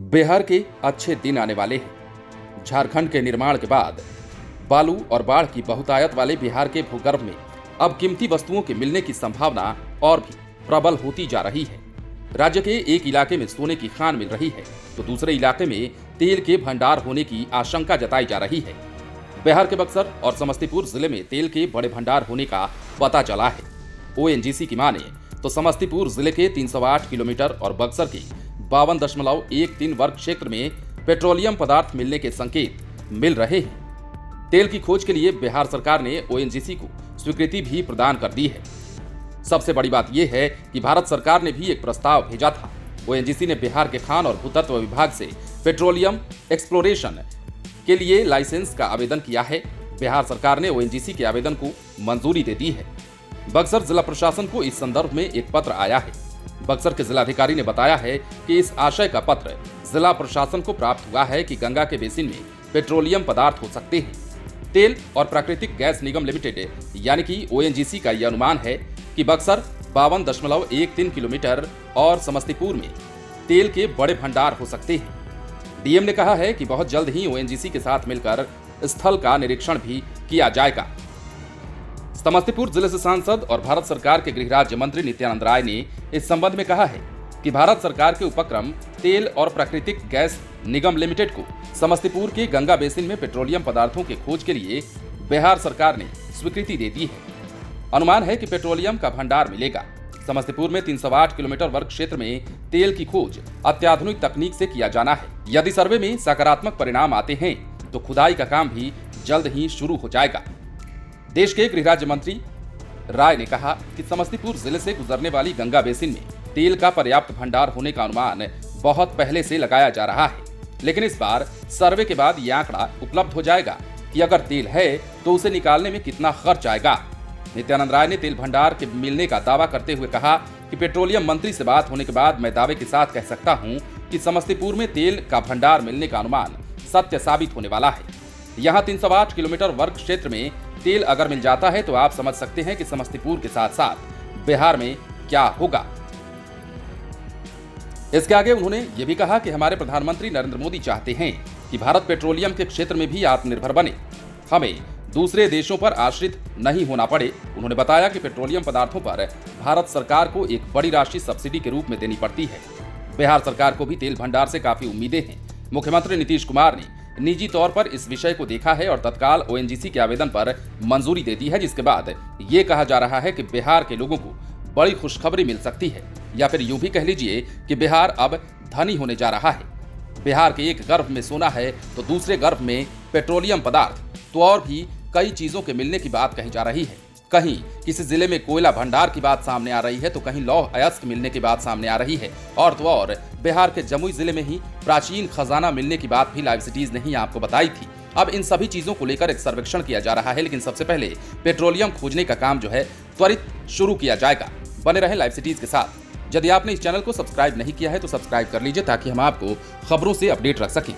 बिहार के अच्छे दिन आने वाले हैं। झारखंड के निर्माण के बाद बालू और बाढ़ की बहुतायत वाले बिहार के भूगर्भ में अब कीमती वस्तुओं के मिलने की संभावना और भी प्रबल होती जा रही है। राज्य के एक इलाके में सोने की खान मिल रही है तो दूसरे इलाके में तेल के भंडार होने की आशंका जताई जा रही है। बिहार के बक्सर और समस्तीपुर जिले में तेल के बड़े भंडार होने का पता चला है। ओएनजीसी की माने तो समस्तीपुर जिले के 308 किलोमीटर और बक्सर के 52.13 वर्ग क्षेत्र में पेट्रोलियम पदार्थ मिलने के संकेत मिल रहे हैं। तेल की खोज के लिए बिहार सरकार ने ओएनजीसी को स्वीकृति भी प्रदान कर दी है। सबसे बड़ी बात यह है कि भारत सरकार ने भी एक प्रस्ताव भेजा था। ओएनजीसी ने बिहार के खान और भूतत्व विभाग से पेट्रोलियम एक्सप्लोरेशन के लिए लाइसेंस का आवेदन किया है। बिहार सरकार ने ओएनजीसी के आवेदन को मंजूरी दे दी है। बक्सर जिला प्रशासन को इस संदर्भ में एक पत्र आया है। बक्सर के जिलाधिकारी ने बताया है कि इस आशय का पत्र जिला प्रशासन को प्राप्त हुआ है कि गंगा के बेसिन में पेट्रोलियम पदार्थ हो सकते हैं। तेल और प्राकृतिक गैस निगम लिमिटेड यानी कि ओएनजीसी का यह अनुमान है कि बक्सर 52.13 किलोमीटर और समस्तीपुर में तेल के बड़े भंडार हो सकते हैं। डीएम ने कहा है कि बहुत जल्द ही ओएनजीसी के साथ मिलकर स्थल का निरीक्षण भी किया जाएगा। समस्तीपुर जिले से सांसद और भारत सरकार के गृह राज्य मंत्री नित्यानंद राय ने इस संबंध में कहा है कि भारत सरकार के उपक्रम तेल और प्राकृतिक गैस निगम लिमिटेड को समस्तीपुर के गंगा बेसिन में पेट्रोलियम पदार्थों के खोज के लिए बिहार सरकार ने स्वीकृति दे दी है। अनुमान है कि पेट्रोलियम का भंडार मिलेगा। समस्तीपुर में 308 किलोमीटर वर्ग क्षेत्र में तेल की खोज अत्याधुनिक तकनीक से किया जाना है। यदि सर्वे में सकारात्मक परिणाम आते हैं तो खुदाई का काम भी जल्द ही शुरू हो जाएगा। देश के गृह राज्य मंत्री राय ने कहा कि समस्तीपुर जिले से गुजरने वाली गंगा बेसिन में तेल का पर्याप्त भंडार होने का अनुमान बहुत पहले से लगाया जा रहा है, लेकिन इस बार सर्वे के बाद यह आंकड़ा उपलब्ध हो जाएगा कि अगर तेल है तो उसे निकालने में कितना खर्च आएगा। नित्यानंद राय ने तेल भंडार के मिलने का दावा करते हुए कहा कि पेट्रोलियम मंत्री से बात होने के बाद मैं दावे के साथ कह सकता हूं कि समस्तीपुर में तेल का भंडार मिलने का अनुमान सत्य साबित होने वाला है। यहाँ 308 किलोमीटर वर्ग क्षेत्र में तेल अगर मिल जाता है तो आप समझ सकते हैं कि समस्तीपुर के साथ साथ बिहार में क्या होगा। इसके आगे उन्होंने ये भी कहा कि हमारे प्रधानमंत्री नरेंद्र मोदी चाहते हैं कि भारत पेट्रोलियम के क्षेत्र में भी आत्मनिर्भर बने, हमें दूसरे देशों पर आश्रित नहीं होना पड़े। उन्होंने बताया कि पेट्रोलियम पदार्थों पर भारत सरकार को एक बड़ी राशि सब्सिडी के रूप में देनी पड़ती है। बिहार सरकार को भी तेल भंडार से काफी उम्मीदें हैं। मुख्यमंत्री नीतीश कुमार ने निजी तौर पर इस विषय को देखा है और तत्काल ओएनजीसी के आवेदन पर मंजूरी दे दी है, जिसके बाद ये कहा जा रहा है कि बिहार के लोगों को बड़ी खुशखबरी मिल सकती है, या फिर यूं भी कह लीजिए कि बिहार अब धनी होने जा रहा है। बिहार के एक गर्भ में सोना है तो दूसरे गर्भ में पेट्रोलियम पदार्थ, तो और भी कई चीजों के मिलने की बात कही जा रही है। कहीं किसी जिले में कोयला भंडार की बात सामने आ रही है तो कहीं लौह अयस्क मिलने की बात सामने आ रही है, और तो और बिहार के जमुई जिले में ही प्राचीन खजाना मिलने की बात भी लाइव सिटीज ने ही आपको बताई थी। अब इन सभी चीजों को लेकर एक सर्वेक्षण किया जा रहा है, लेकिन सबसे पहले पेट्रोलियम खोजने का काम जो है त्वरित शुरू किया जाएगा। बने रहे लाइव सिटीज के साथ। यदि आपने इस चैनल को सब्सक्राइब नहीं किया है तो सब्सक्राइब कर लीजिए ताकि हम आपको खबरों से अपडेट रख सकें।